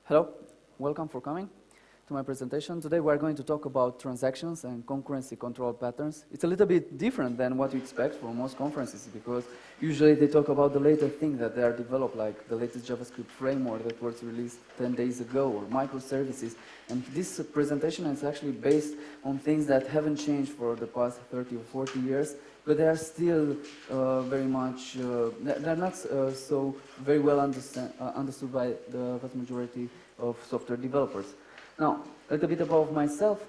Hello, welcome for coming to my presentation. Today we are going to talk about transactions and concurrency control patterns. It's a little bit different than what you expect from most conferences because usually they talk about the latest thing that they are developed, like the latest JavaScript framework that was released 10 days ago, or microservices. And this presentation is actually based on things that haven't changed for the past 30 or 40 years, but they are still very much, they're not so very well understood by the vast majority of software developers. Now, a little bit about myself.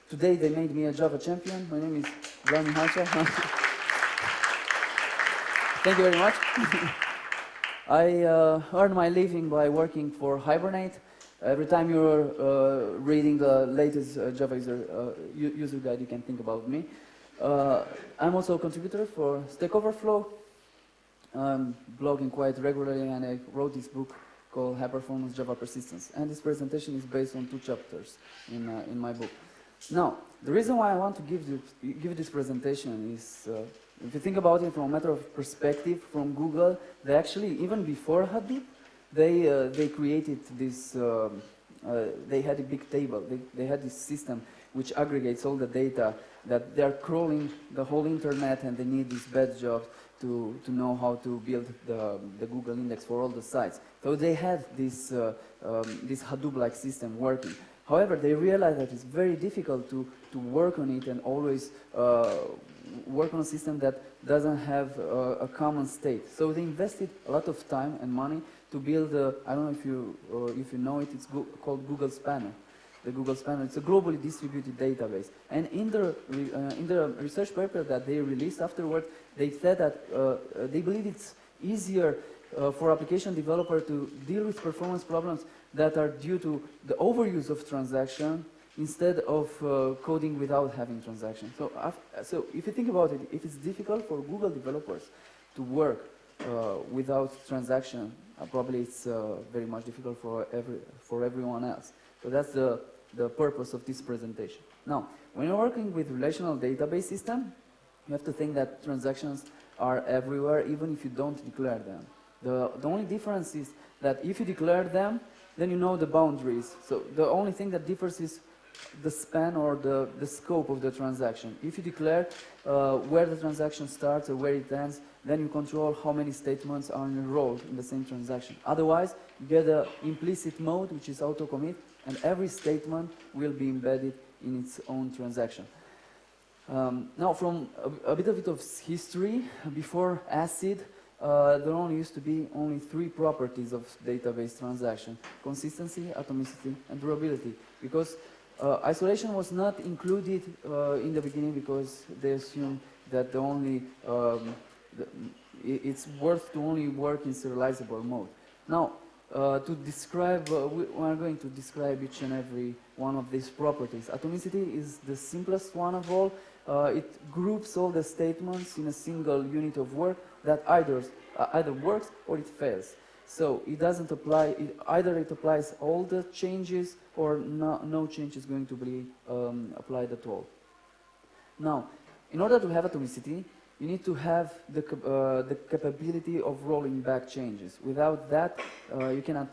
Today they made me a Java champion. My name is Vlad Mihalcea. Thank you very much. I earn my living by working for Hibernate. Every time you're reading the latest Java user guide, you can think about me. I'm also a contributor for Stack Overflow. I'm blogging quite regularly, and I wrote this book called High Performance Java Persistence. And this presentation is based on 2 chapters in my book. Now, the reason why I want to give this presentation is, if you think about it from a matter of perspective, from Google, they actually, even before Hadoop, they created this, they had a big table. They had this system which aggregates all the data that they're crawling the whole internet, and they need this bad job to know how to build the Google index for all the sites. So they had this, this Hadoop-like system working. However, they realized that it's very difficult to work on it and always work on a system that doesn't have a common state. So they invested a lot of time and money to build, I don't know if you know it, it's called Google Spanner. The Google Spanner, it's a globally distributed database. And in the research paper that they released afterward, they said that they believe it's easier for application developer to deal with performance problems that are due to the overuse of transaction instead of coding without having transaction. So if you think about it, if it's difficult for Google developers to work without transaction, probably it's very much difficult for everyone else. So that's the purpose of this presentation. Now, when you're working with relational database system, you have to think that transactions are everywhere, even if you don't declare them. The only difference is that if you declare them, then you know the boundaries. So the only thing that differs is the span or the scope of the transaction. If you declare where the transaction starts or where it ends, then you control how many statements are enrolled in the same transaction. Otherwise, you get an implicit mode, which is auto-commit, and every statement will be embedded in its own transaction. Now, from a bit of history, before ACID, there only used to be only 3 properties of database transaction: consistency, atomicity, and durability. Because isolation was not included in the beginning because they assumed that it's worth to only work in serializable mode. Now, to describe, we are going to describe each and every one of these properties. Atomicity is the simplest one of all. It groups all the statements in a single unit of work that either works or it fails. So it doesn't apply, either it applies all the changes or no change is going to be applied at all. Now, in order to have atomicity, you need to have the capability of rolling back changes. Without that, you cannot,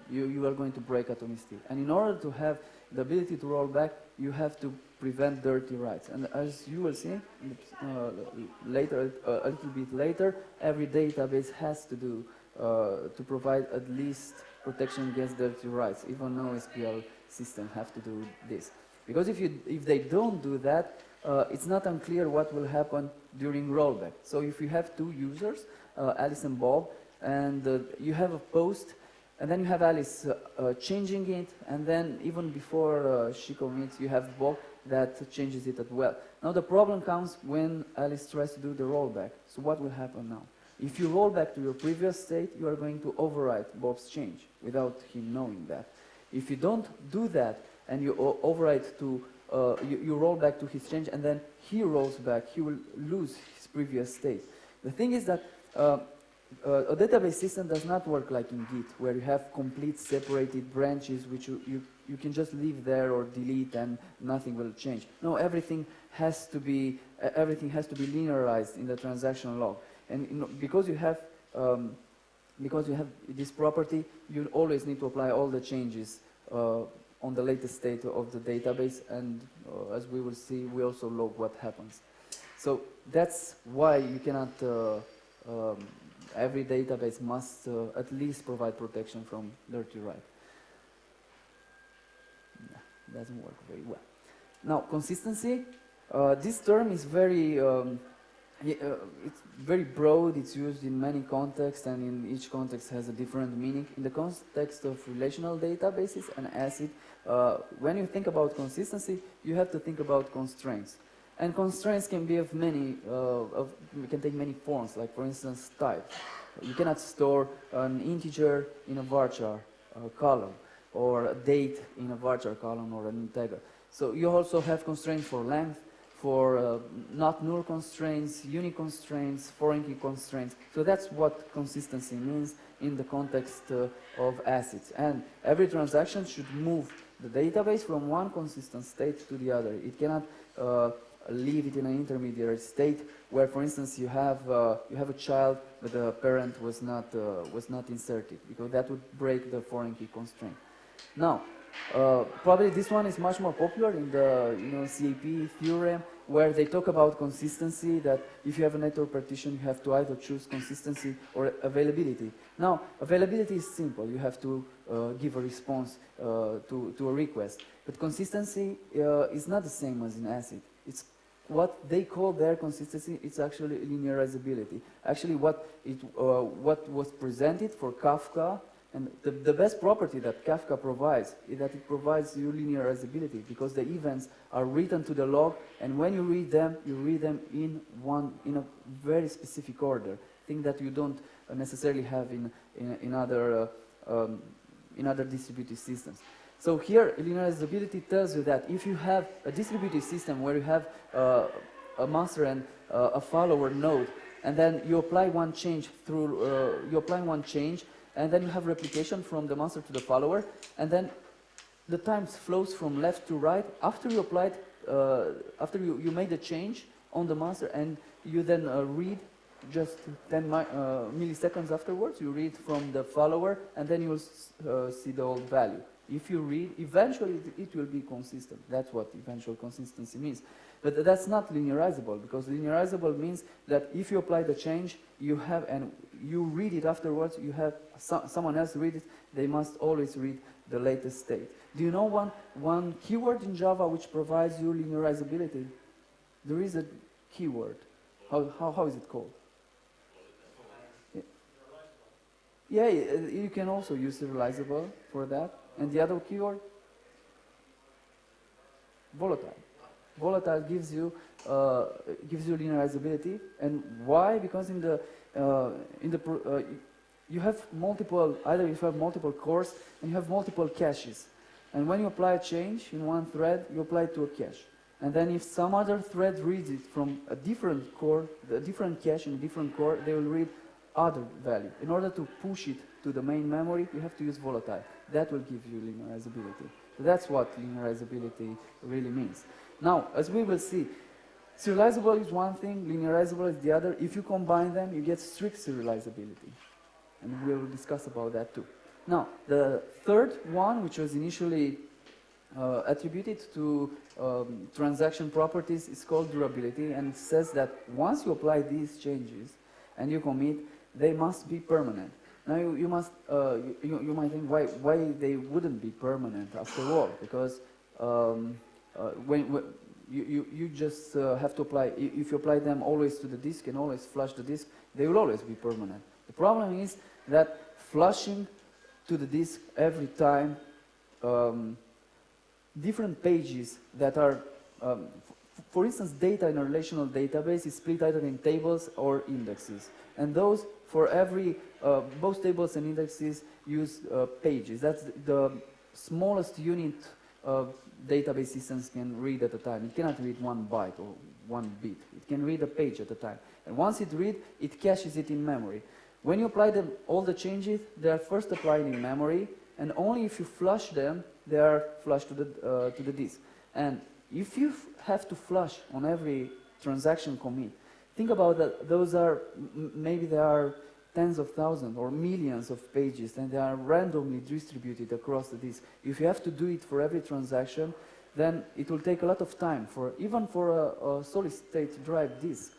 you are going to break atomicity. And in order to have the ability to roll back, you have to prevent dirty writes. And as you will see later, a little bit later, every database has to do to provide at least protection against dirty writes. Even NoSQL system have to do this. Because if they don't do that, it's not unclear what will happen during rollback. So if you have 2 users, Alice and Bob, and you have a post, and then you have Alice changing it, and then even before she commits, you have Bob that changes it as well. Now the problem comes when Alice tries to do the rollback. So what will happen now? If you roll back to your previous state, you are going to overwrite Bob's change without him knowing that. If you don't do that, and you overwrite to you roll back to his change, and then he rolls back, he will lose his previous state. The thing is that a database system does not work like in Git, where you have complete separated branches which you can just leave there or delete and nothing will change. No, everything has to be linearized in the transaction log. And because you have because you have this property, you always need to apply all the changes on the latest state of the database, and as we will see, we also log what happens. So that's why you cannot, every database must at least provide protection from dirty write. No, doesn't work very well. Now, consistency, this term is very, it's very broad, it's used in many contexts, and in each context has a different meaning. In the context of relational databases and ACID, when you think about consistency, you have to think about constraints. And constraints can be of many, can take many forms, like for instance type. You cannot store an integer in a varchar column, or a date in a varchar column, or an integer. So you also have constraints for length, for not null constraints, unique constraints, foreign key constraints. So that's what consistency means in the context of ACIDs. And every transaction should move the database from one consistent state to the other. It cannot leave it in an intermediary state where, for instance, you have a child but the parent was not inserted, because that would break the foreign key constraint. Now, probably this one is much more popular in the CAP theorem, where they talk about consistency, that if you have a network partition, you have to either choose consistency or availability. Now, availability is simple. You have to give a response to a request. But consistency is not the same as in ACID. It's what they call their consistency, it's actually linearizability. Actually, what was presented for Kafka, and the best property that Kafka provides is that it provides you linearizability, because the events are written to the log, and when you read them in a very specific order, thing that you don't necessarily have in other distributed systems. So here, linearizability tells you that if you have a distributed system where you have a master and a follower node, and then you apply one change and then you have replication from the master to the follower, and then the time flows from left to right after you applied, after you made a change on the master, and you then read just 10 milliseconds afterwards. You read from the follower, and then you will see the old value. If you read, eventually it will be consistent. That's what eventual consistency means. But that's not linearizable, because linearizable means that if you apply the change, you have, and you read it afterwards, you have someone else read it, they must always read the latest state. Do you know one keyword in Java which provides you linearizability? There is a keyword. How is it called? Yeah, you can also use serializable for that. And the other keyword? Volatile. Volatile gives you linearizability. And why? Because you have multiple, either you have multiple cores and you have multiple caches. And when you apply a change in one thread, you apply it to a cache. And then if some other thread reads it from a different core, a different cache in a different core, they will read other value. In order to push it to the main memory, you have to use volatile. That will give you linearizability. So that's what linearizability really means. Now, as we will see, serializable is one thing, linearizable is the other. If you combine them, you get strict serializability. And we'll discuss about that too. Now, the third one, which was initially attributed to transaction properties, is called durability, and it says that once you apply these changes and you commit, they must be permanent. Now you might think why they wouldn't be permanent after all, because when you just have to apply, if you apply them always to the disk and always flush the disk, they will always be permanent. The problem is that flushing to the disk every time different pages that are, for instance, data in a relational database is split either in tables or indexes. And those, for every, both tables and indexes use pages. That's the smallest unit database systems can read at a time. It cannot read 1 byte or 1 bit. It can read a page at a time. And once it reads, it caches it in memory. When you apply them, all the changes, they are first applied in memory, and only if you flush them, they are flushed to the disk. And if you have to flush on every transaction commit, think about that. Those are, maybe there are tens of thousands or millions of pages, and they are randomly distributed across the disk. If you have to do it for every transaction, then it will take a lot of time, even for a solid-state drive disk.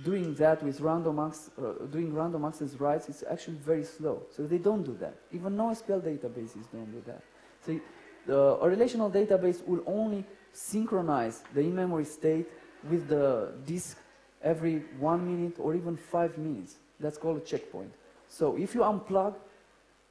Doing that with doing random access writes is actually very slow. So they don't do that. Even NoSQL databases don't do that. So a relational database will only synchronize the in-memory state with the disk every 1 minute or even 5 minutes. That's called a checkpoint. So if you unplug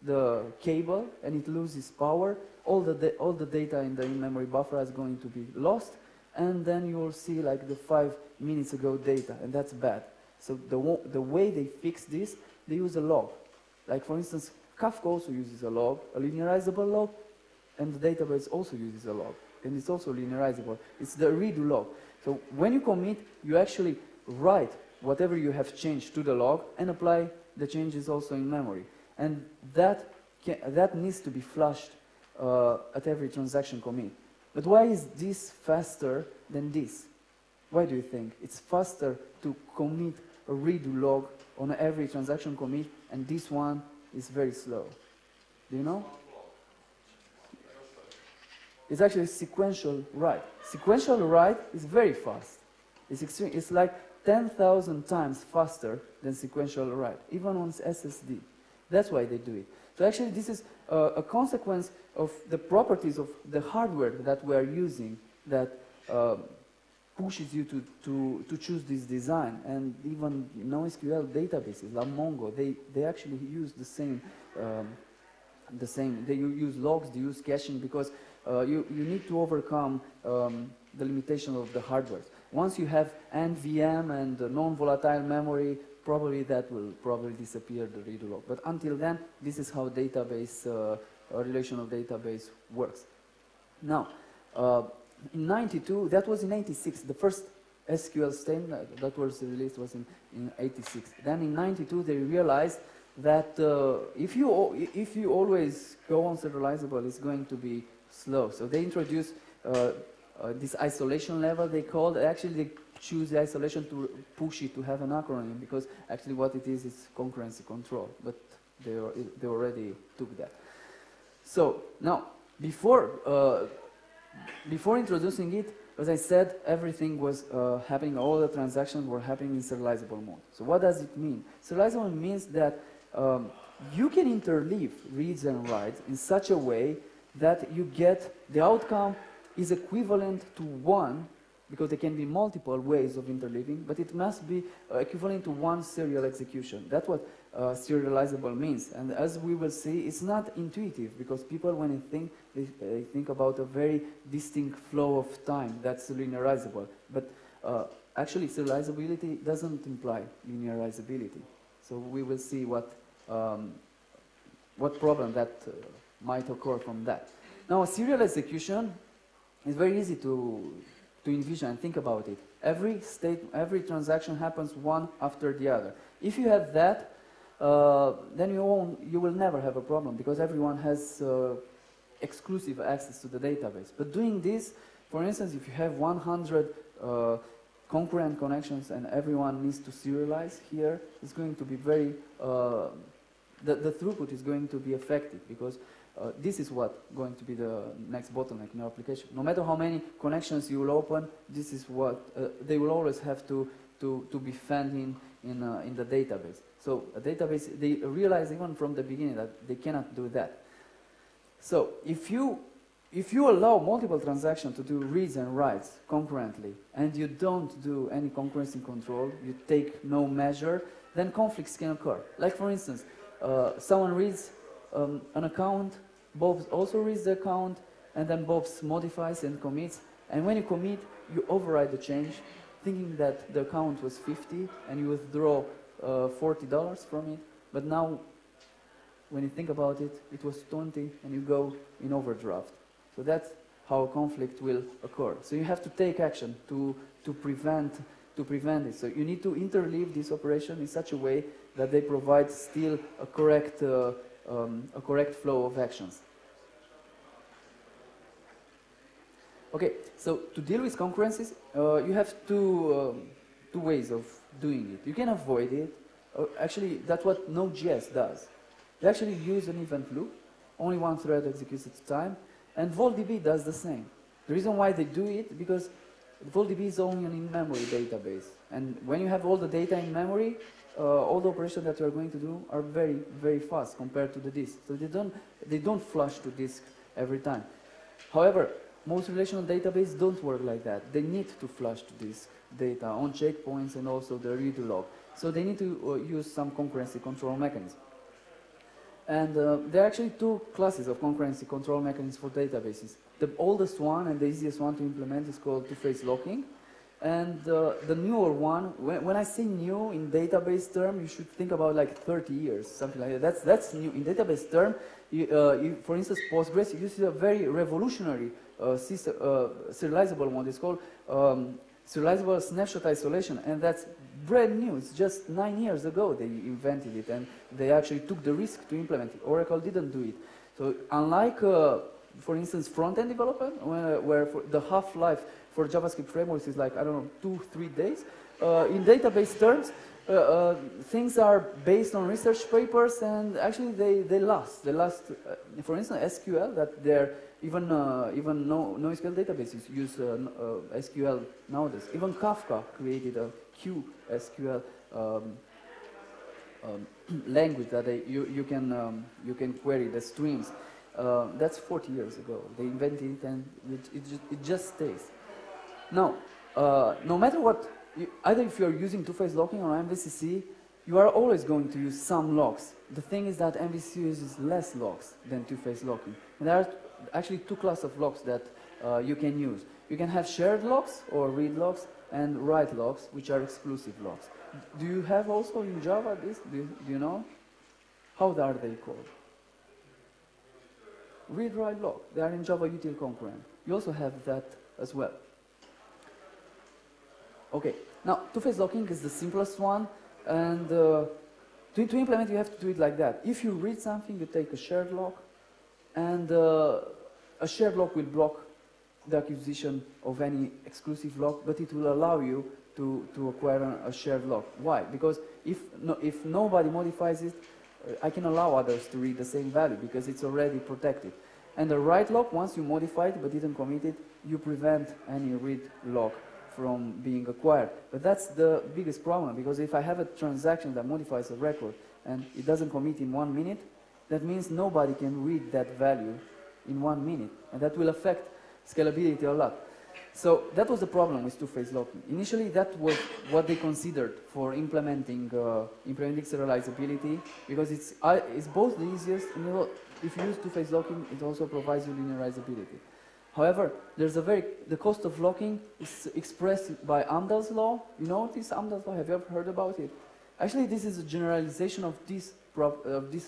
the cable and it loses power, all the data in the in-memory buffer is going to be lost, and then you will see like the 5 minutes ago data, and that's bad. So the way they fix this, they use a log. Like for instance, Kafka also uses a log, a linearizable log, and the database also uses a log, and it's also linearizable. It's the redo log. So when you commit, you actually write whatever you have changed to the log and apply the changes also in memory. And that needs to be flushed at every transaction commit. But why is this faster than this? Why do you think? It's faster to commit a redo log on every transaction commit, and this one is very slow. Do you know? It's actually sequential write. Sequential write is very fast. It's like 10,000 times faster than sequential write, even on SSD. That's why they do it. So actually this is a consequence of the properties of the hardware that we are using that pushes you to choose this design. And even NoSQL databases, like Mongo, they actually use the same, they use logs, they use caching, because you need to overcome the limitation of the hardware. Once you have NVM and non-volatile memory, probably that will disappear, the redo log. But until then, this is how database, a relational database works. Now, in 92, that was in 86, the first SQL Standard that was released was in 86. Then in 92, they realized that if you always go on serializable, it's going to be slow. So they introduced this isolation level, they called. Actually, they choose the isolation to push it to have an acronym, because actually what it is concurrency control. But they already took that. So now, before introducing it, as I said, everything was happening, all the transactions were happening in serializable mode. So what does it mean? Serializable means that you can interleave reads and writes in such a way that you get the outcome is equivalent to 1, because there can be multiple ways of interleaving, but it must be equivalent to 1 serial execution. That's what serializable means. And as we will see, it's not intuitive, because people, when they think about a very distinct flow of time that's linearizable. But actually, serializability doesn't imply linearizability. So we will see what problem that might occur from that. Now, a serial execution is very easy to envision and think about it. Every transaction happens one after the other. If you have that, then you will never have a problem, because everyone has exclusive access to the database. But doing this, for instance, if you have 100 concurrent connections and everyone needs to serialize here, it's going to be very, the throughput is going to be affected, because this is what going to be the next bottleneck in your application. No matter how many connections you will open, this is what they will always have to be fed in the database. So a database, they realize even from the beginning that they cannot do that. So if you allow multiple transactions to do reads and writes concurrently, and you don't do any concurrency control, you take no measure, then conflicts can occur. Like for instance, someone reads an account, Bob also reads the account, and then Bob modifies and commits. And when you commit, you override the change, thinking that the account was 50, and you withdraw $40 from it. But now, when you think about it, it was 20, and you go in overdraft. So that's how a conflict will occur. So you have to take action to prevent it. So you need to interleave this operation in such a way that they provide still a correct flow of actions. Okay, so to deal with concurrencies, you have two ways of doing it. You can avoid it, Actually, that's what Node.js does. They actually use an event loop, only one thread executes at a time, and VoltDB does the same. The reason why they do it, because VoltDB is only an in-memory database, and when you have all the data in memory, all the operations that you are going to do are very, very fast compared to the disk. So they don't flush to disk every time. However, most relational databases don't work like that. They need to flush to disk data on checkpoints and also the read log. So they need to use some concurrency control mechanism. And there are actually two classes of concurrency control mechanisms for databases. The oldest one and the easiest one to implement is called two-phase locking. And the newer one, when I say new in database term, you should think about like 30 years, something like that. That's new. In database term, for instance, Postgres uses a very revolutionary serializable one. It's called serializable snapshot isolation, and that's brand new. It's just 9 years ago they invented it, and they actually took the risk to implement it. Oracle didn't do it. So unlike, for instance, front-end development, where the half-life for JavaScript frameworks is like, I don't know, 2-3 days, in database terms, things are based on research papers, and actually they last. They last, for instance, SQL, that they're even NoSQL databases use SQL nowadays. Even Kafka created a Q SQL language that you can query the streams. That's 40 years ago. They invented it, and it just stays. Now, no matter what, either if you're using two-phase locking or MVCC, you are always going to use some locks. The thing is that MVCC uses less locks than two-phase locking. And there are actually two classes of locks that you can use. You can have shared locks or read locks and write locks, which are exclusive locks. Do you have also in Java this? Do you know? How are they called? Read-write lock. They are in Java util concurrent. You also have that as well. Okay, now two-phase locking is the simplest one, and to implement you have to do it like that. If you read something, you take a shared lock, and a shared lock will block the acquisition of any exclusive lock, but it will allow you to acquire a shared lock. Why? Because if nobody modifies it, I can allow others to read the same value because it's already protected. And the write lock, once you modify it but didn't commit it, you prevent any read lock from being acquired. But that's the biggest problem, because if I have a transaction that modifies a record and it doesn't commit in 1 minute, that means nobody can read that value in 1 minute, and that will affect scalability a lot. So that was the problem with two-phase locking. Initially, that was what they considered for implementing serializability, because it's both the easiest, and if you use two-phase locking, it also provides you linearizability. However, the cost of locking is expressed by Amdahl's law. You know this Amdahl's law? Have you ever heard about it? Actually, this is a generalization of this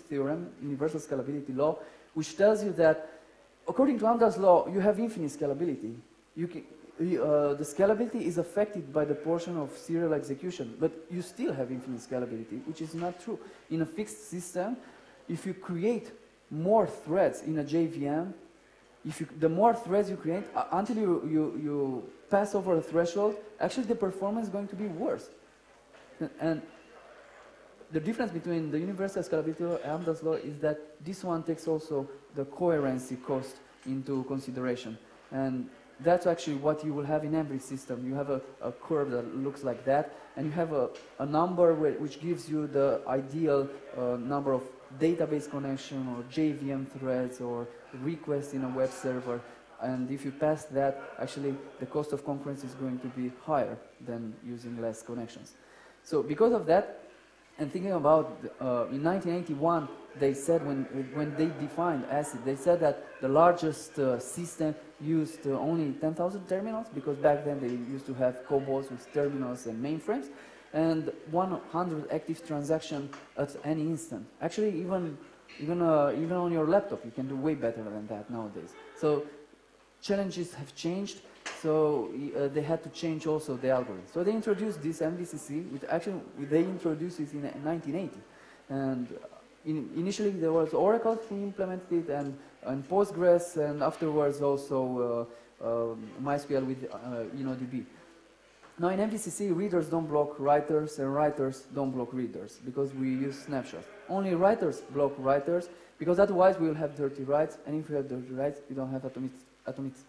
theorem, universal scalability law, which tells you that according to Amdahl's law, you have infinite scalability. The scalability is affected by the portion of serial execution, but you still have infinite scalability, which is not true. In a fixed system, if you create more threads in a JVM, the more threads you create, until you pass over a threshold, actually the performance is going to be worse. And the difference between the universal scalability law and Amdahl's law is that this one takes also the coherency cost into consideration. And that's actually what you will have in every system. You have a curve that looks like that, and you have a number which gives you the ideal number of database connection or JVM threads or requests in a web server. And if you pass that, actually the cost of concurrency is going to be higher than using less connections. So because of that, and thinking about, in 1981, they said when they defined ACID, they said that the largest system used only 10,000 terminals, because back then they used to have COBOLs with terminals and mainframes, and 100 active transactions at any instant. Actually, even on your laptop, you can do way better than that nowadays. So challenges have changed. So they had to change also the algorithm. So they introduced this MVCC, which actually they introduced it in 1980. And initially there was Oracle who implemented it, and Postgres, and afterwards also MySQL with InnoDB. Now in MVCC, readers don't block writers and writers don't block readers because we use snapshots. Only writers block writers because otherwise we will have dirty writes, and if you have dirty writes, you don't have atomicity.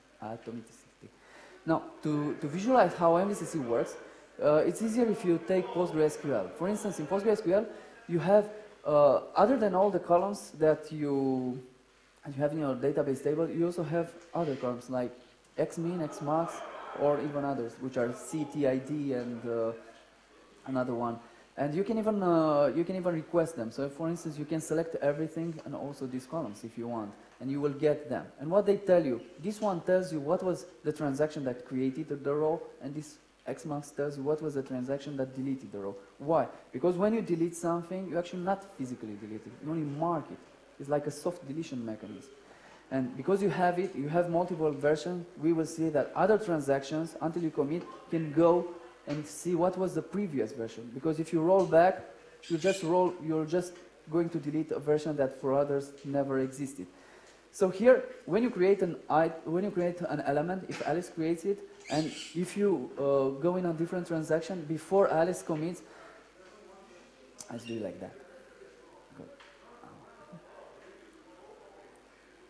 Now, to visualize how MVCC works, it's easier if you take PostgreSQL. For instance, in PostgreSQL, you have, other than all the columns that you have in your database table, you also have other columns like xmin, xmax, or even others, which are ctid and another one. And you can even request them. So for instance, you can select everything and also these columns if you want, and you will get them. And what they tell you, this one tells you what was the transaction that created the row, and this xmax tells you what was the transaction that deleted the row. Why? Because when you delete something, you actually not physically delete it, you only mark it. It's like a soft deletion mechanism. And because you have it, you have multiple versions, we will see that other transactions, until you commit, can go and see what was the previous version. Because if you roll back, you're just going to delete a version that for others never existed. So here, when you create an element, if Alice creates it, and if you go in a different transaction, before Alice commits, let's do it like that.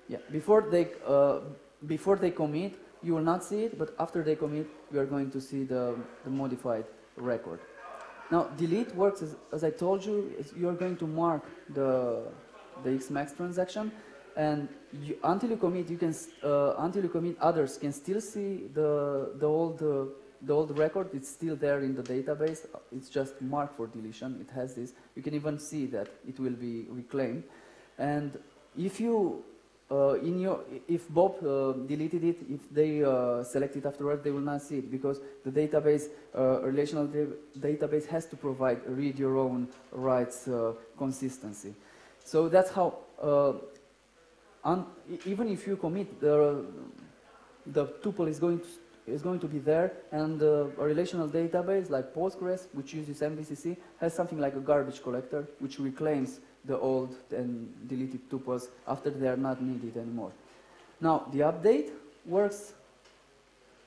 Yeah, before they commit, you will not see it, but after they commit, you are going to see the modified record. Now, delete works as I told you. You are going to mark the xmax transaction, and until you commit, others can still see the old record. It's still there in the database. It's just marked for deletion. It has this. You can even see that it will be reclaimed, and if you if Bob deleted it, if they select it afterwards, they will not see it because the database, relational database has to provide read your own rights consistency. So that's how, even if you commit, the tuple is going to be there, and a relational database like Postgres, which uses MVCC, has something like a garbage collector, which reclaims the old and deleted tuples after they are not needed anymore. Now, the update works,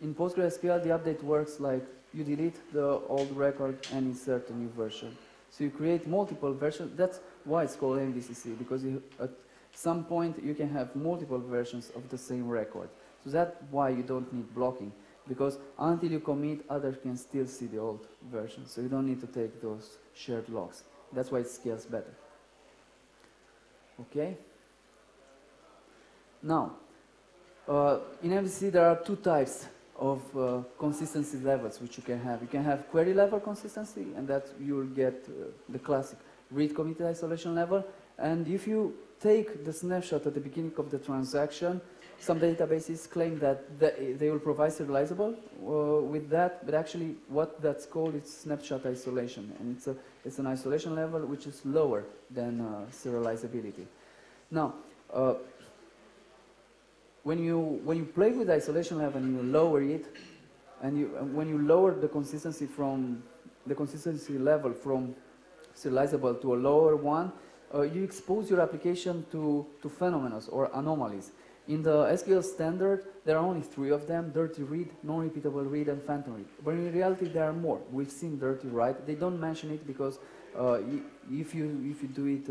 in PostgreSQL, the update works like you delete the old record and insert a new version. So you create multiple versions. That's why it's called MVCC, because at some point you can have multiple versions of the same record. So that's why you don't need blocking, because until you commit, others can still see the old version. So you don't need to take those shared logs. That's why it scales better. Okay. Now, in MVCC there are two types of consistency levels which you can have. You can have query level consistency, and that you'll get the classic read committed isolation level. And if you take the snapshot at the beginning of the transaction, some databases claim that they will provide serializable with that, but actually what that's called is snapshot isolation, and it's an isolation level which is lower than serializability. Now, when you play with isolation level and you lower it, and when you lower the consistency level from serializable to a lower one, you expose your application to phenomena or anomalies. In the SQL Standard, there are only 3 of them: dirty read, non-repeatable read, and phantom read. But in reality, there are more. We've seen dirty write. They don't mention it because if you do it,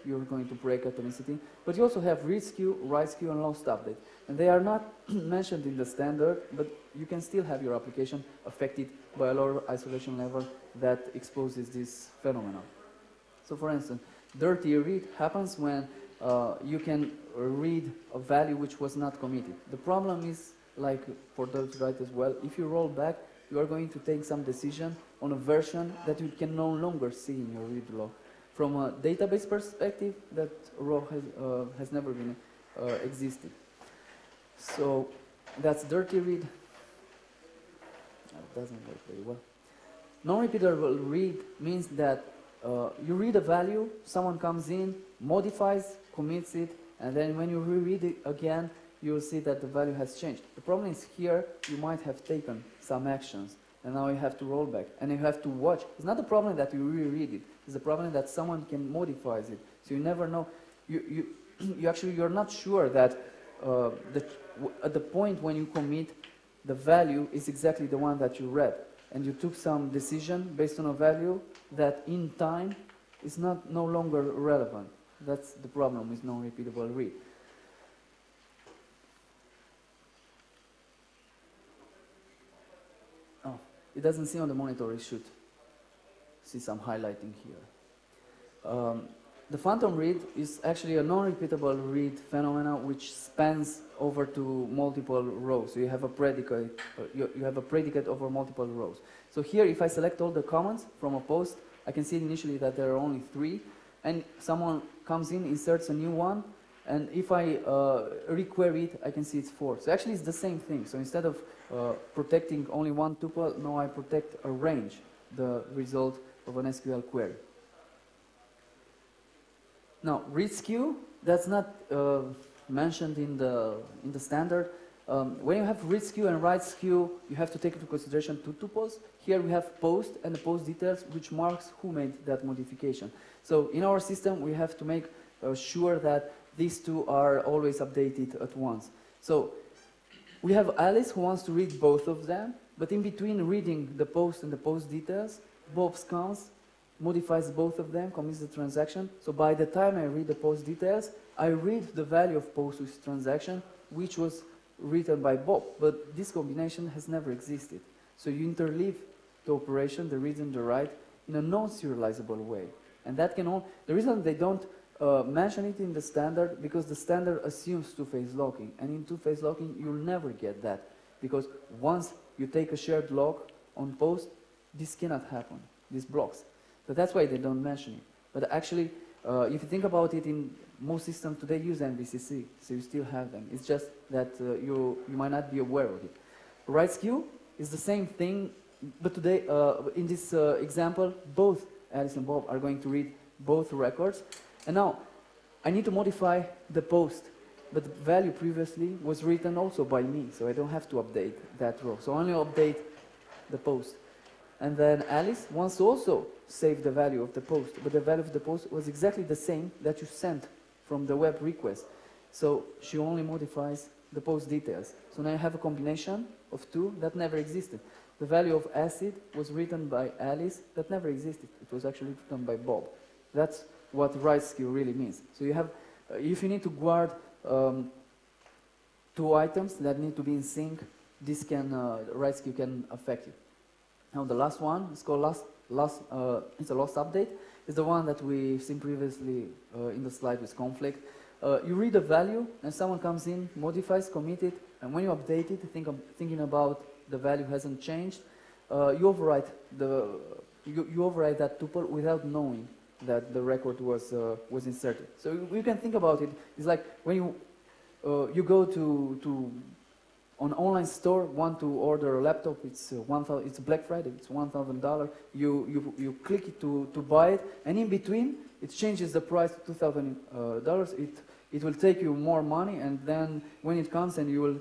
you're going to break Atomicity. But you also have read skew, write skew, and lost update. And they are not mentioned in the standard, but you can still have your application affected by a lower isolation level that exposes this phenomenon. So for instance, dirty read happens when you can read a value which was not committed. The problem is, like for dirty write as well, if you roll back, you are going to take some decision on a version that you can no longer see in your read log. From a database perspective, that row has never been existed. So that's dirty read. That doesn't work very well. Non-repeatable read means that you read a value, someone comes in, modifies, commits it, and then when you reread it again, you will see that the value has changed. The problem is here, you might have taken some actions, and now you have to roll back, and you have to watch. It's not the problem that you reread it, it's the problem that someone can modify it. So you never know. You're not sure that at the point when you commit, the value is exactly the one that you read. and you took some decision based on a value that in time is no longer relevant. That's the problem with non-repeatable read. Oh, it doesn't see on the monitor. It should see some highlighting here. The phantom read is actually a non-repeatable read phenomena which spans over to multiple rows. So you have a predicate, you have a predicate over multiple rows. So here, if I select all the comments from a post, I can see initially that there are only 3, and someone comes in, inserts a new one, and if I requery it, I can see it's 4. So actually, it's the same thing. So instead of protecting only one tuple, now I protect a range, the result of an SQL query. Now, read skew, that's not mentioned in the standard. When you have read skew and write skew, you have to take into consideration 2 tuples. Here we have post and the post details, which marks who made that modification. So in our system, we have to make sure that these 2 are always updated at once. So we have Alice who wants to read both of them, but in between reading the post and the post details, Bob scans, modifies both of them, commits the transaction. So by the time I read the post details, I read the value of post with transaction, which was written by Bob. But this combination has never existed. So you interleave the operation, the read and the write, in a non-serializable way. And that can all, the reason they don't mention it in the standard, because the standard assumes two-phase locking. And in two-phase locking, you'll never get that. Because once you take a shared lock on post, this cannot happen. This blocks. So that's why they don't mention it. But actually, if you think about it, in most systems today use MVCC, so you still have them. It's just that you might not be aware of it. Write skew is the same thing, but today, in this example, both Alice and Bob are going to read both records. And now, I need to modify the post, but the value previously was written also by me, so I don't have to update that row. So I only update the post. And then Alice wants to also save the value of the post, but the value of the post was exactly the same that you sent from the web request. So she only modifies the post details. So now I have a combination of 2 that never existed. The value of acid was written by Alice that never existed. It was actually written by Bob. That's what write skew really means. So you have, if you need to guard 2 items that need to be in sync, this can, write skew can affect you. Now the last one, it's called it's a lost update. It's the one that we've seen previously in the slide with conflict. You read a value and someone comes in, modifies, commit it, and when you update it, thinking about the value hasn't changed, you overwrite that tuple without knowing that the record was inserted. So you can think about it. It's like when you go to on online store, want to order a laptop, it's it's Black Friday, it's $1,000. You click it to buy it, and in between, it changes the price to $2,000. It will take you more money, and then when it comes and you'll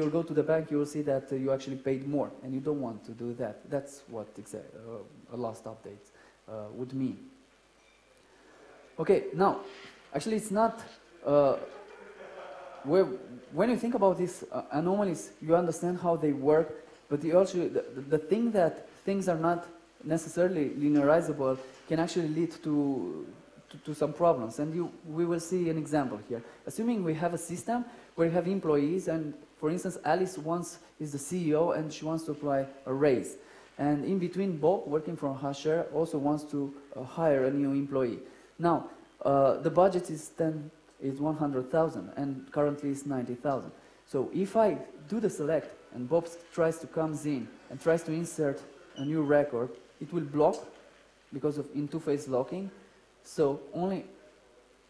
go to the bank, you will see that you actually paid more, and you don't want to do that. That's what a lost update would mean. Okay, now, actually it's not... when you think about these anomalies, you understand how they work, but the thing that things are not necessarily linearizable can actually lead to some problems. And we will see an example here. Assuming we have a system where you have employees, and for instance, Alice is the CEO and she wants to apply a raise. And in between, Bob, working from Hasher, also wants to hire a new employee. Now, the budget is 100,000 and currently it's 90,000. So if I do the select and Bob tries to come in and tries to insert a new record, it will block because of two-phase locking. So only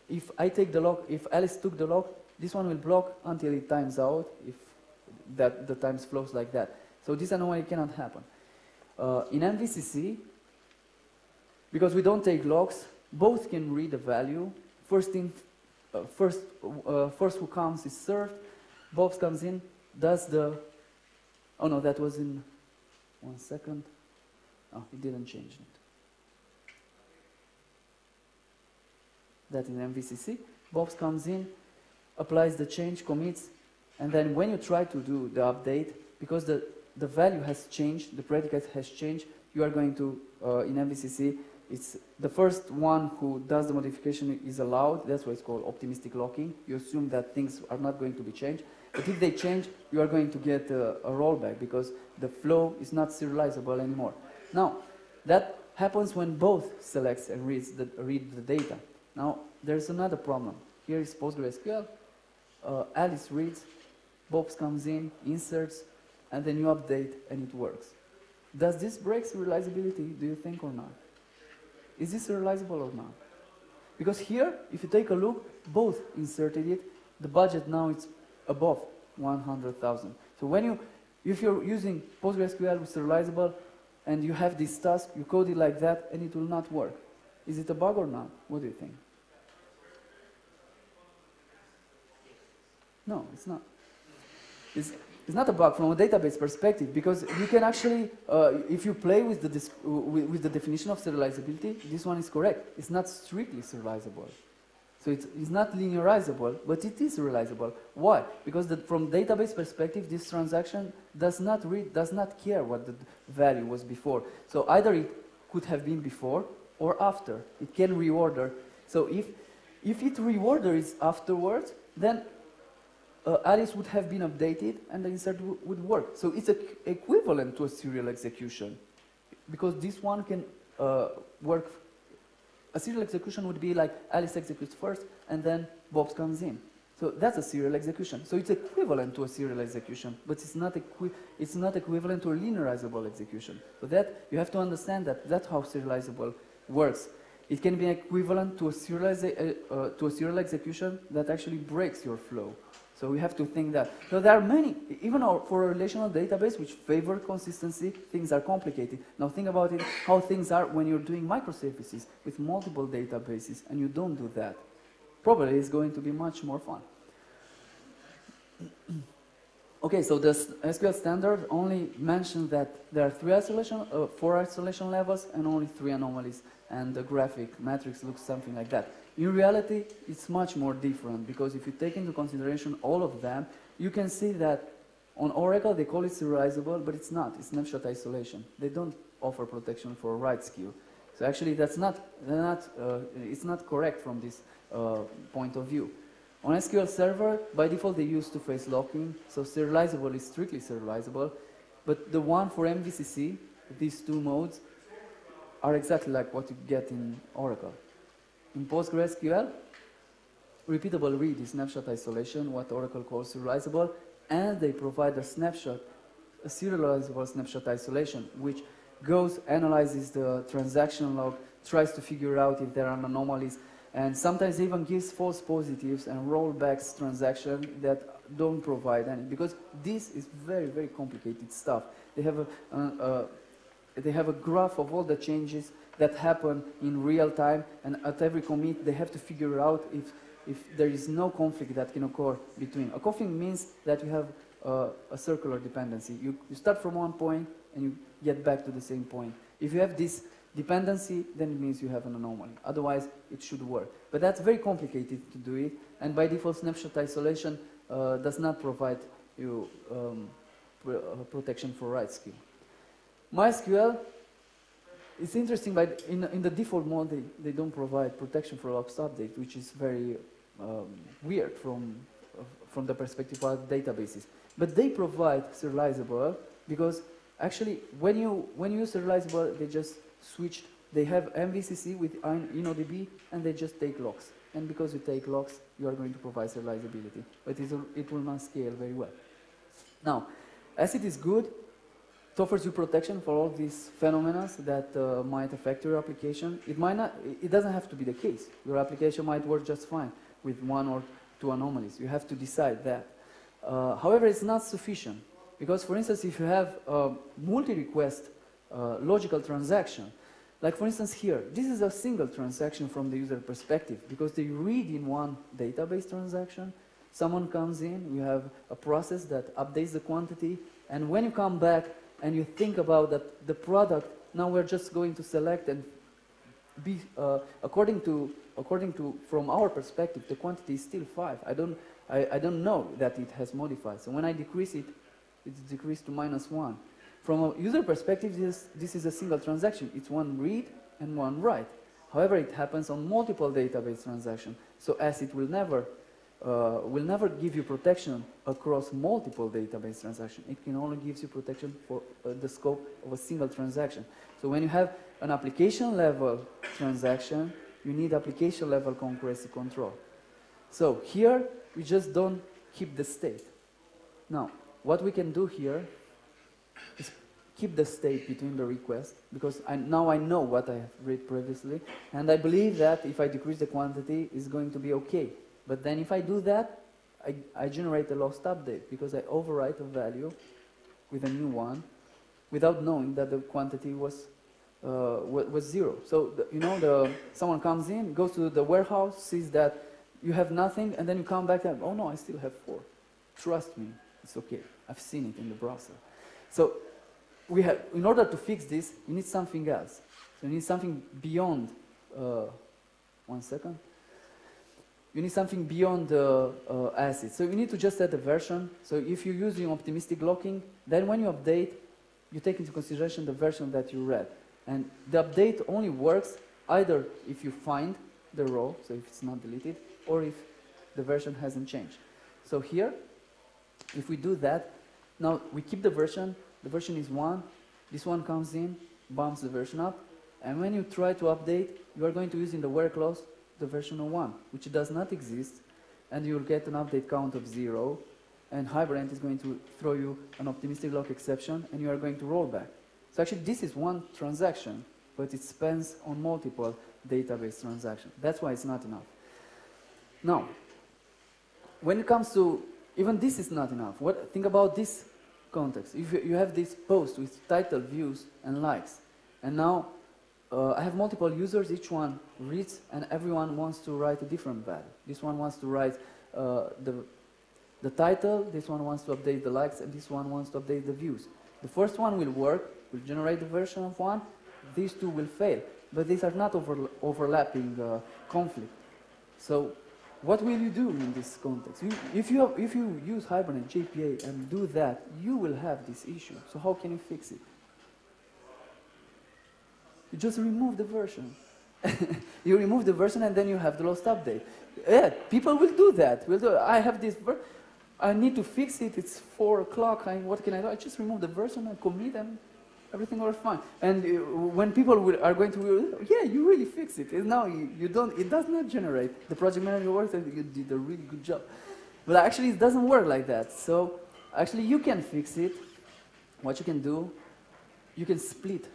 if I take the lock, if Alice took the lock, this one will block until it times out, if the times flows like that. So this anomaly cannot happen. In MVCC, because we don't take locks, both can read the value. First who comes is served. Bob comes in, does the... Oh no, that was in... 1 second. Oh, it didn't change it. That is MVCC. Bob comes in, applies the change, commits, and then when you try to do the update, because the the value has changed, the predicate has changed, you are going to, in MVCC, it's the first one who does the modification is allowed. That's why it's called optimistic locking. You assume that things are not going to be changed. But if they change, you are going to get a rollback because the flow is not serializable anymore. Now, that happens when both selects and reads the data. Now, there's another problem. Here is PostgreSQL. Alice reads, Bobs comes in, inserts, and then you update, and it works. Does this break serializability, do you think, or not? Is this serializable or not? Because here, if you take a look, both inserted it. The budget now is above 100,000. So if you're using PostgreSQL with serializable, and you have this task, you code it like that, and it will not work. Is it a bug or not? What do you think? No, it's not. It's not a bug from a database perspective, because you can actually, if you play with the definition of serializability, this one is correct. It's not strictly serializable. So it's not linearizable, but it is serializable. Why? Because from database perspective, this transaction does not care what the value was before. So either it could have been before or after. It can reorder. So if it reorders afterwards, then Alice would have been updated and the insert would work. So it's equivalent to a serial execution, because this one can work. A serial execution would be like Alice executes first and then Bobs comes in. So that's a serial execution. So it's equivalent to a serial execution, but it's not equivalent to a linearizable execution. So that you have to understand that's how serializable works. It can be equivalent to a serial execution that actually breaks your flow. So we have to think that. So there are many, even for a relational database which favor consistency, things are complicated. Now think about it, how things are when you're doing microservices with multiple databases and you don't do that. Probably it's going to be much more fun. Okay, so the SQL Standard only mentioned that there are 4 isolation levels and only 3 anomalies, and the graphic matrix looks something like that. In reality, it's much more different, because if you take into consideration all of them, you can see that on Oracle they call it serializable, but it's not. It's snapshot isolation. They don't offer protection for write skew. So actually it's not correct from this point of view. On SQL Server, by default they use two-phase locking, so serializable is strictly serializable, but the one for MVCC, these two modes, are exactly like what you get in Oracle. In PostgreSQL, repeatable read is snapshot isolation, what Oracle calls serializable, and they provide a serializable snapshot isolation, which goes, analyzes the transaction log, tries to figure out if there are anomalies, and sometimes even gives false positives and rollbacks transactions that don't provide any, because this is very, very complicated stuff. They have a graph of all the changes that happen in real time, and at every commit they have to figure out if there is no conflict that can occur between. A conflict means that you have a circular dependency. You start from one point and you get back to the same point. If you have this dependency, then it means you have an anomaly. Otherwise, it should work. But that's very complicated to do it, and by default, snapshot isolation does not provide you protection for write skew. MySQL, it's interesting, but in the default mode, they don't provide protection for logs update, which is very weird from the perspective of databases. But they provide serializable, because actually, when you use serializable, they just switched. They have MVCC with InnoDB, and they just take logs. And because you take logs, you are going to provide serializability. But it will not scale very well. Now, as it is good, it offers you protection for all these phenomena that might affect your application. It doesn't have to be the case. Your application might work just fine with 1 or 2 anomalies. You have to decide that. However, it's not sufficient, because, for instance, if you have a multi-request logical transaction, like for instance here, this is a single transaction from the user perspective, because they read in one database transaction, someone comes in, you have a process that updates the quantity, and when you come back and you think about that the product, now we're just going to select and be according to from our perspective, the quantity is still 5. I don't know that it has modified. So when I decrease it, it's decreased to -1. From a user perspective, this is a single transaction. It's one read and one write. However, it happens on multiple database transactions. So as it will never give you protection across multiple database transactions. It can only give you protection for the scope of a single transaction. So when you have an application level transaction, you need application level concurrency control. So here, we just don't keep the state. Now, what we can do here is keep the state between the requests, because now I know what I have read previously, and I believe that if I decrease the quantity, it's going to be okay. But then if I do that, I generate a lost update, because I overwrite a value with a new one without knowing that the quantity was 0. So, someone comes in, goes to the warehouse, sees that you have nothing, and then you come back and, oh no, I still have 4. Trust me, it's okay. I've seen it in the browser. So, in order to fix this, you need something else. So you need something beyond, one second. You need something beyond ACID. So you need to just add a version. So if you're using optimistic locking, then when you update, you take into consideration the version that you read. And the update only works either if you find the row, so if it's not deleted, or if the version hasn't changed. So here, if we do that, now we keep the version is 1, this one comes in, bumps the version up, and when you try to update, you are going to use in the where clause the version of 1, which does not exist, and you'll get an update count of 0, and Hibernate is going to throw you an optimistic lock exception, and you are going to roll back. So actually this is one transaction, but it spans on multiple database transactions. That's why it's not enough. Now, when it comes to, even this is not enough. Think about this context. If you have this post with title, views, and likes, and now I have multiple users, each one reads, and everyone wants to write a different value. This one wants to write the title, this one wants to update the likes, and this one wants to update the views. The first one will work, will generate the version of 1, these two will fail, but these are not overlapping conflict. So what will you do in this context? If you use Hibernate JPA and do that, you will have this issue. So how can you fix it? You just remove the version. You remove the version and then you have the lost update. Yeah, people will do that. I have this I need to fix it. It's 4 o'clock. What can I do? I just remove the version and commit, and everything works fine. And when people are going to, yeah, you really fix it. Now you don't. It does not generate. The project manager works, and you did a really good job. But actually, it doesn't work like that. So actually, you can fix it. What you can do, you can split.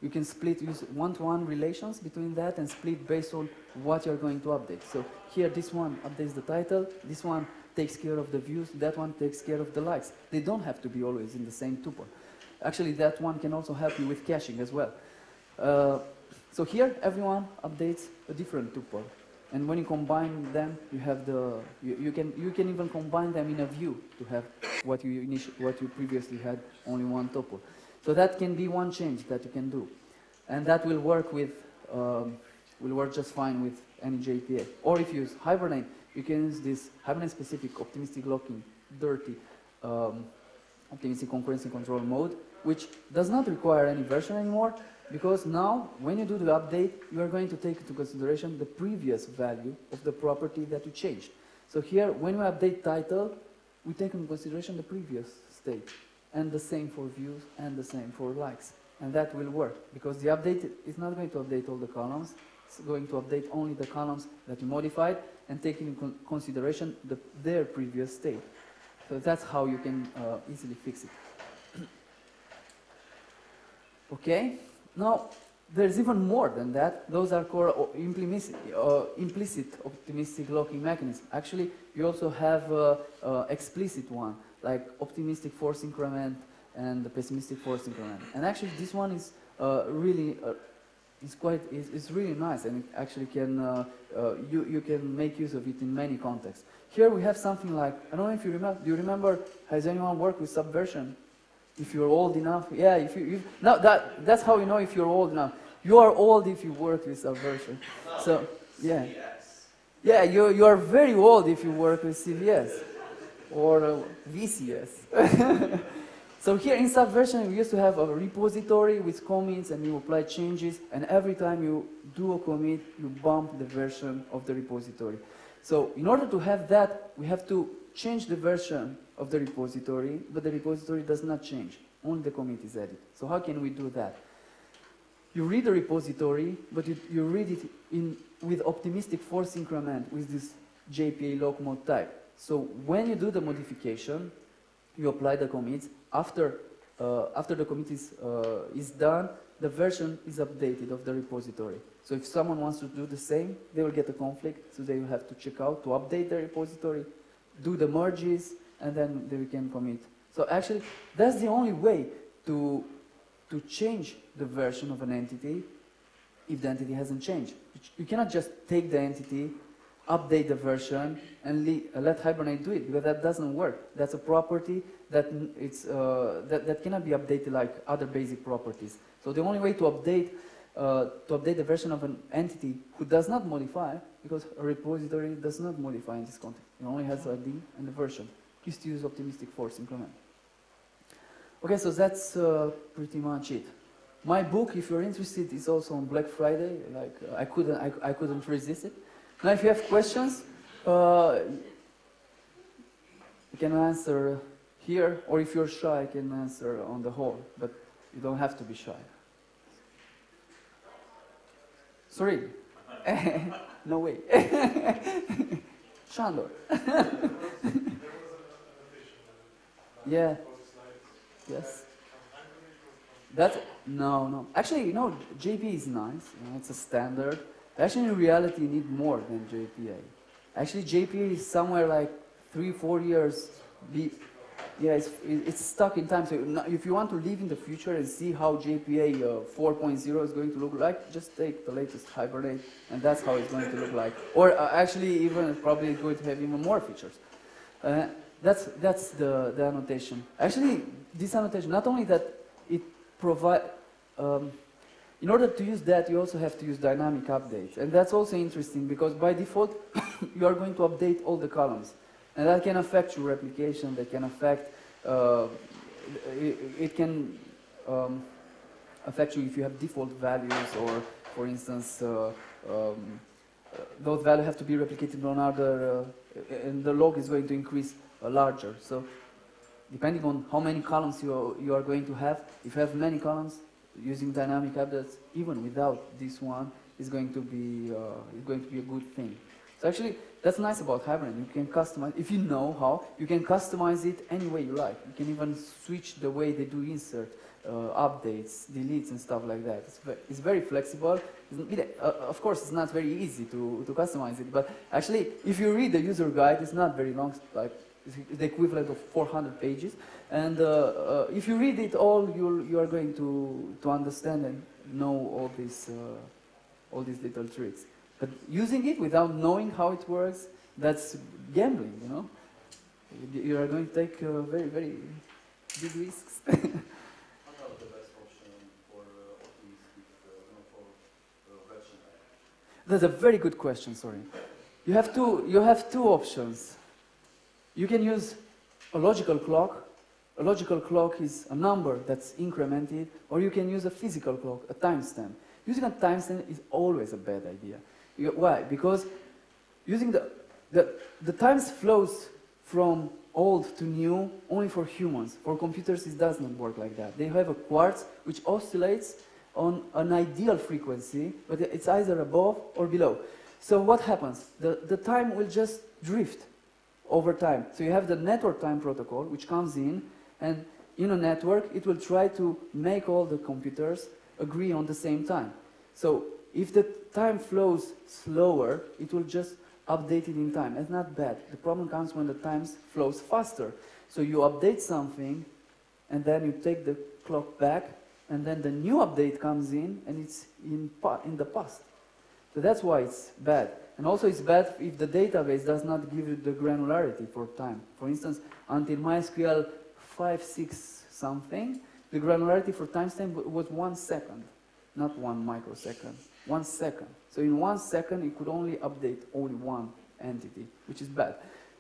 You can split, use one-to-one relations between that and split based on what you're going to update. So here, this one updates the title, this one takes care of the views, that one takes care of the likes. They don't have to be always in the same tuple. Actually, that one can also help you with caching as well. So here, everyone updates a different tuple. And when you combine them, you have you can even combine them in a view to have what you previously had only one tuple. So that can be one change that you can do, and that will work just fine with any JPA. Or if you use Hibernate, you can use this Hibernate-specific optimistic locking, dirty optimistic concurrency control mode, which does not require any version anymore, because now when you do the update, you are going to take into consideration the previous value of the property that you changed. So here, when we update title, we take into consideration the previous state. And the same for views, and the same for likes. And that will work, because the update is not going to update all the columns. It's going to update only the columns that you modified and take into consideration their previous state. So that's how you can easily fix it. Okay? Now, there's even more than that. Those are called implicit optimistic locking mechanisms. Actually, you also have explicit one, like optimistic force increment and the pessimistic force increment. And actually, this one is really it's really nice, and it actually can you can make use of it in many contexts. Here we have something like, I don't know if you remember. Do you remember? Has anyone worked with subversion? If you're old enough, yeah. Now that's how you know if you're old enough. You are old if you work with subversion. So yeah, yeah. You are very old if you work with CVS. or VCS. So here in Subversion, we used to have a repository with commits, and you apply changes, and every time you do a commit, you bump the version of the repository. So in order to have that, we have to change the version of the repository, but the repository does not change. Only the commit is added. So how can we do that? You read the repository, but you read it with optimistic force increment with this JPA lock mode type. So when you do the modification, you apply the commits. After the commit is done, the version is updated of the repository. So if someone wants to do the same, they will get a conflict, so they will have to check out to update the repository, do the merges, and then they can commit. So actually, that's the only way to change the version of an entity if the entity hasn't changed. You cannot just take the entity, update the version, and let Hibernate do it, because that doesn't work. That's a property that that cannot be updated like other basic properties. So the only way to update the version of an entity who does not modify, because a repository does not modify in this context. It only has ID and the version. Is to use optimistic force increment. Okay, so that's pretty much it. My book, if you're interested, is also on Black Friday. Like I couldn't resist it. Now, if you have questions, you can answer here, or if you're shy, you can answer on the hall. But you don't have to be shy. Sorry. No way. Shandor. Yeah. Yes. No. Actually, you know, JPA is nice. You know, it's a standard. Actually, in reality, you need more than JPA. Actually, JPA is somewhere like 3-4 years. Yeah, it's stuck in time. So if you want to live in the future and see how JPA 4.0 is going to look like, just take the latest Hibernate, and that's how it's going to look like. Or actually, even probably it's going to have even more features. That's the annotation. Actually, this annotation, not only that it provides, in order to use that, you also have to use dynamic updates. And that's also interesting, because by default, you are going to update all the columns. And that can affect your replication, that can affect, it can affect you if you have default values, or, for instance, those values have to be replicated on other, and the log is going to increase larger. So depending on how many columns you are going to have, if you have many columns, using dynamic updates, even without this one, is going to be a good thing. So actually, that's nice about Hibernate. You can customize, if you know how, you can customize it any way you like. You can even switch the way they do insert, updates, deletes, and stuff like that. It's very flexible. Of course, it's not very easy to customize it, but actually, if you read the user guide, it's not very long, like it's the equivalent of 400 pages. And if you read it all, you are going to understand and know all these little tricks. But using it without knowing how it works, that's gambling, you know? You are going to take very, very big risks. What are the best option for optimistic, for version type? That's a very good question, sorry. You have two options. You can use a logical clock. A logical clock is a number that's incremented, or you can use a physical clock, a timestamp. Using a timestamp is always a bad idea. Why? Because using the times flows from old to new only for humans. For computers, it does not work like that. They have a quartz which oscillates on an ideal frequency, but it's either above or below. So what happens? The time will just drift over time. So you have the network time protocol, which comes in, and in a network, it will try to make all the computers agree on the same time. So if the time flows slower, it will just update it in time. It's not bad. The problem comes when the time flows faster. So you update something, and then you take the clock back, and then the new update comes in, and it's in the past. So that's why it's bad. And also it's bad if the database does not give you the granularity for time. For instance, until MySQL 5.6 something, the granularity for timestamp was 1 second, not 1 microsecond, 1 second. So in 1 second, you could only update only one entity, which is bad.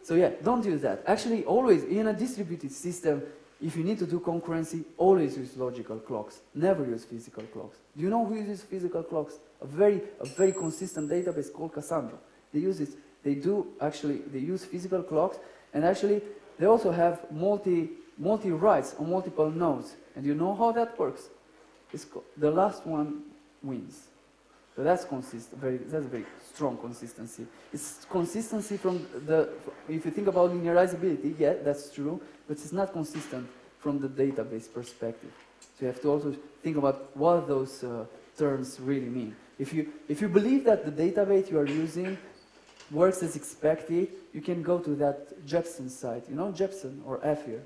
So yeah, don't use that. Actually, always in a distributed system, if you need to do concurrency, always use logical clocks. Never use physical clocks. Do you know who uses physical clocks? A very consistent database called Cassandra. They use it. They use physical clocks, and actually they also have multi-writes on multiple nodes. And you know how that works? The last one wins. So that's consistent. That's very strong consistency. It's consistency from if you think about linearizability, yeah, that's true, but it's not consistent from the database perspective. So you have to also think about what those terms really mean. If you believe that the database you are using works as expected, you can go to that Jepson site. You know Jepson or Afir?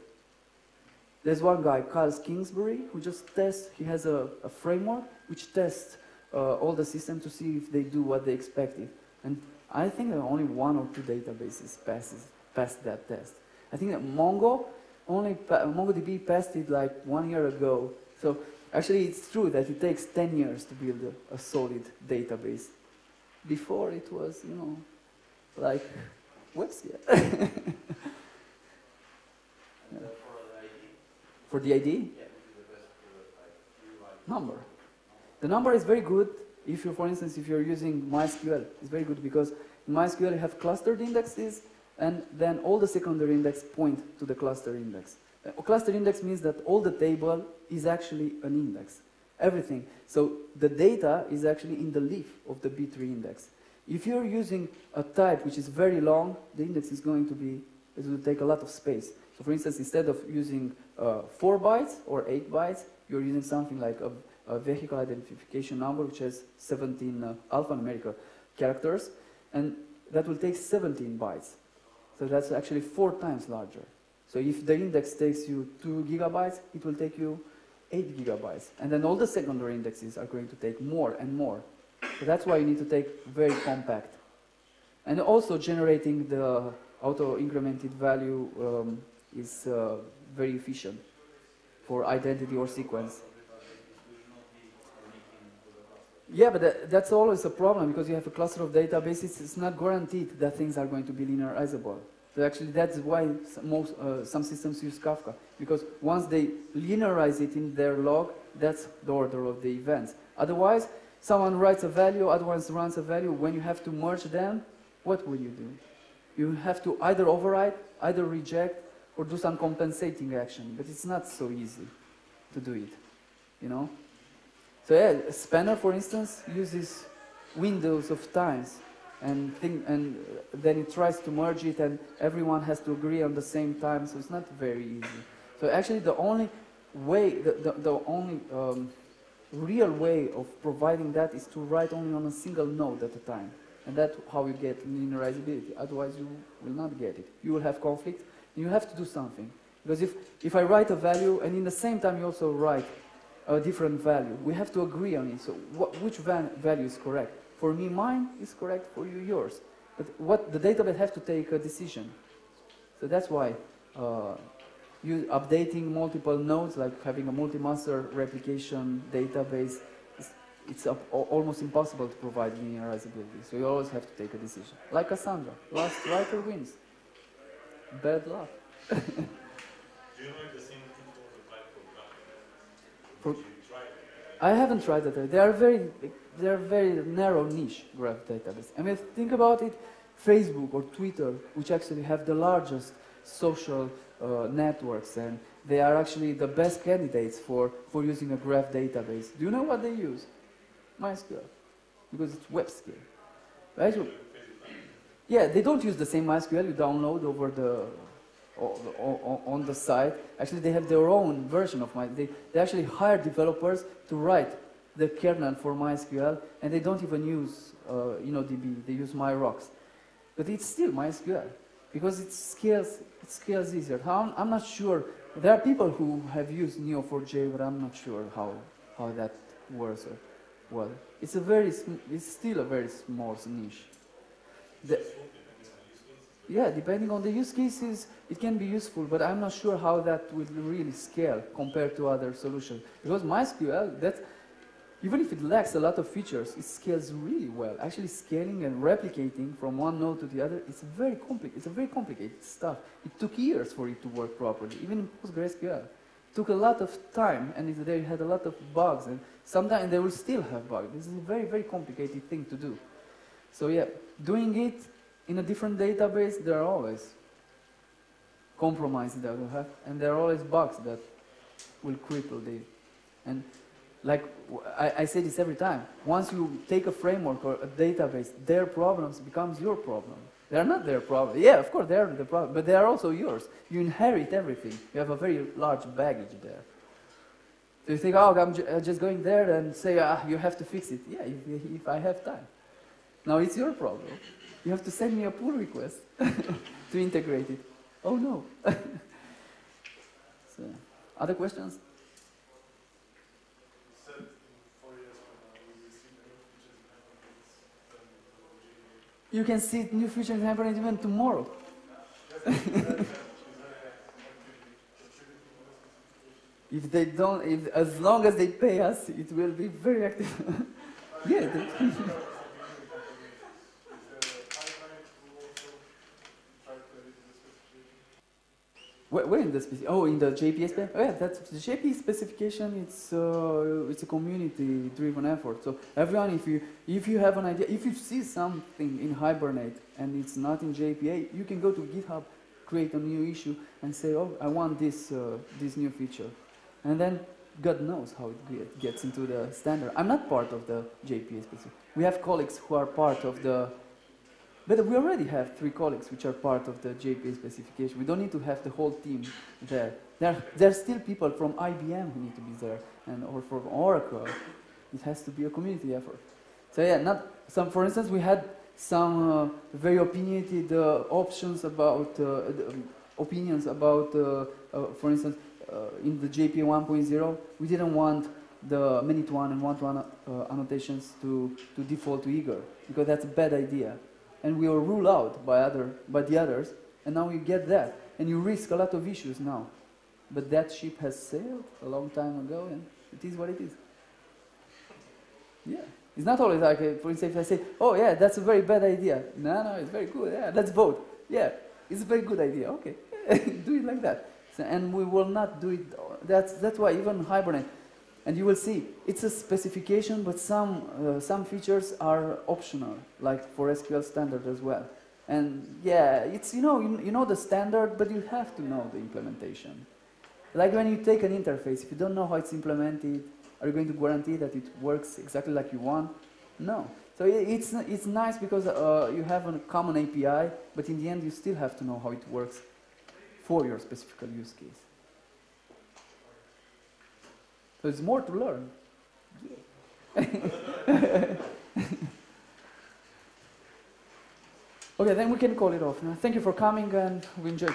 There's one guy, Kyle Kingsbury, who just tests. He has a framework which tests all the systems to see if they do what they expected. And I think that only 1 or 2 databases passed that test. I think that MongoDB passed it like 1 year ago. So actually it's true that it takes 10 years to build a solid database. Before it was, you know, like WebSphere. For the ID? Yeah, which is the best number. The number is very good if you, for instance, if you're using MySQL. It's very good because in MySQL you have clustered indexes, and then all the secondary index point to the cluster index. A cluster index means that all the table is actually an index. Everything. So the data is actually in the leaf of the B3 index. If you're using a type which is very long, the index is going to be, it will take a lot of space. So for instance, instead of using 4 bytes or 8 bytes, you're using something like a vehicle identification number which has 17 alphanumeric characters, and that will take 17 bytes. So that's actually 4 times larger. So if the index takes you 2 gigabytes, it will take you 8 gigabytes. And then all the secondary indexes are going to take more and more. So that's why you need to take very compact. And also generating the auto-incremented value is very efficient for identity or sequence. Yeah, but that's always a problem because you have a cluster of databases. It's not guaranteed that things are going to be linearizable. So actually, that's why some systems use Kafka, because once they linearize it in their log, that's the order of the events. Otherwise, someone writes a value, other one runs a value. When you have to merge them, what will you do? You have to either overwrite, either reject, or do some compensating action. But it's not so easy to do it, you know? So yeah, Spanner, for instance, uses windows of times, and then it tries to merge it, and everyone has to agree on the same time, so it's not very easy. So actually the only way, the only real way of providing that is to write only on a single node at a time. And that's how you get linearizability. Otherwise you will not get it. You will have conflict, and you have to do something. Because if I write a value, and in the same time you also write a different value, we have to agree on it. So which value is correct? For me, mine is correct, for you, yours. But the database has to take a decision. So that's why you updating multiple nodes, like having a multi-master replication database, it's almost impossible to provide linearizability. So you always have to take a decision. Like Cassandra, last writer wins. Bad luck. Do you know if the same thing was applied for graph? I haven't tried that. They are very narrow niche graph database. I mean, think about it, Facebook or Twitter, which actually have the largest social networks, and they are actually the best candidates for using a graph database. Do you know what they use? MySQL, because it's web scale. Right? Yeah, they don't use the same MySQL you download over on the site. Actually, they have their own version of MySQL. They actually hire developers to write the kernel for MySQL, and they don't even use DB. They use MyRocks, but it's still MySQL because it scales easier. I'm not sure. There are people who have used Neo4j, but I'm not sure how that works. Well, it's still a very small niche. Yeah, depending on the use cases, it can be useful, but I'm not sure how that will really scale compared to other solutions. Because MySQL, even if it lacks a lot of features, it scales really well. Actually, scaling and replicating from one node to the other is very complicated. It's a very complicated stuff. It took years for it to work properly, even in PostgreSQL. It took a lot of time, and they had a lot of bugs, and sometimes they will still have bugs. This is a very, very complicated thing to do. So yeah, doing it in a different database, there are always compromises that will have, and there are always bugs that will cripple the. And like I say this every time, once you take a framework or a database, their problems becomes your problem. They're not their problem. Yeah, of course they're the problem, but they are also yours. You inherit everything. You have a very large baggage there. So you think, oh, I'm just going there and say, you have to fix it. Yeah, if I have time. Now it's your problem. You have to send me a pull request to integrate it. Oh no. So, other questions? You can see new features happening even tomorrow. If they don't, as long as they pay us, it will be very active. Yeah. Where in the in the JPA spec? Oh yeah, that's the JPA specification. It's a community-driven effort. So everyone, if you have an idea, if you see something in Hibernate and it's not in JPA, you can go to GitHub, create a new issue, and say, oh, I want this this new feature, and then God knows how it gets into the standard. I'm not part of the JPA specification. We have colleagues who are part of the. But we already have 3 colleagues which are part of the JPA specification. We don't need to have the whole team there. There are still people from IBM who need to be there, or from Oracle. It has to be a community effort. So yeah, for instance, we had some very opinionated opinions about, for instance, in the JPA 1.0, we didn't want the many-to-one and one-to-one annotations to default to eager, because that's a bad idea. And we were ruled out by the others, and now you get that, and you risk a lot of issues now. But that ship has sailed a long time ago, and it is what it is. Yeah, it's not always like, for instance, if I say, oh yeah, that's a very bad idea. No, it's very good. Yeah, let's vote. Yeah, it's a very good idea. Okay, do it like that. So, and we will not do it. That's why even Hibernate. And you will see, it's a specification, but some features are optional, like for SQL Standard as well. And yeah, it's you know the standard, but you have to know the implementation. Like when you take an interface, if you don't know how it's implemented, are you going to guarantee that it works exactly like you want? No. So it's nice because you have a common API, but in the end you still have to know how it works for your specific use case. So there's more to learn. Yeah. Okay, then we can call it off. Thank you for coming, and we enjoyed.